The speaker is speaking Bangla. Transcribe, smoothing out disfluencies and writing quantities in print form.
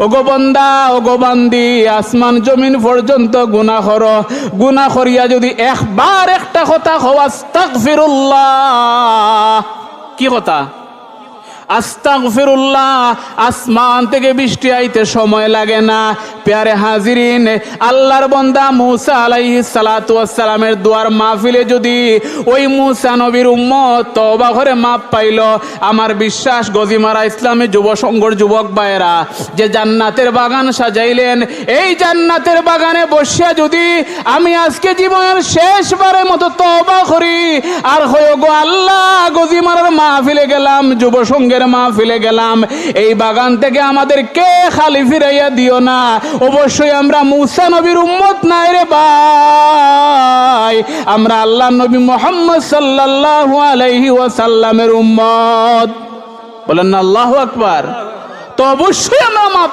ওগো বান্দা ওগো বান্দি, আসমান জমিন পর্যন্ত গুনাহ করো, গুনাহ করিয়া যদি একবার একটা কথা কও আস্তাগফিরুল্লাহ, কি কথা? আস্তাগফিরুল্লাহ, আসমান থেকে বৃষ্টি আইতে সময় লাগে না। প্যারে হাজিরিন, আল্লাহর বান্দা মুসা আলাইহিস সালাতু ওয়াস সালামের দুয়ার মাহফিলে যদি ওই মুসা নবীর উম্মত তওবা করে মাপ পাইল, আমার বিশ্বাস গজিমারা ইসলামী যুব সংঘর যুবক ভাইয়েরা যে জান্নাতের বাগান সাজাইলেন, এই জান্নাতের বাগানে বসিয়া যদি আমি আজকে জীবনের শেষবারের মতো তওবা করি আর হয়ে গো আল্লাহ গজিমারার মাহফিলে গেলাম, যুব সংঘের মাহফিলে গেলাম, এই বাগান থেকে আমাদের কে খালি ফিরাইয়া দিও না। অবশ্যই আমরা মুসা নবীর উম্মত নাই রে ভাই, আমরা আল্লাহ নবী মুহাম্মদ সাল্লাল্লাহু আলাইহি ওয়াসাল্লামের উম্মত। বলেন না আল্লাহু আকবার। তো অবশ্যই আমরা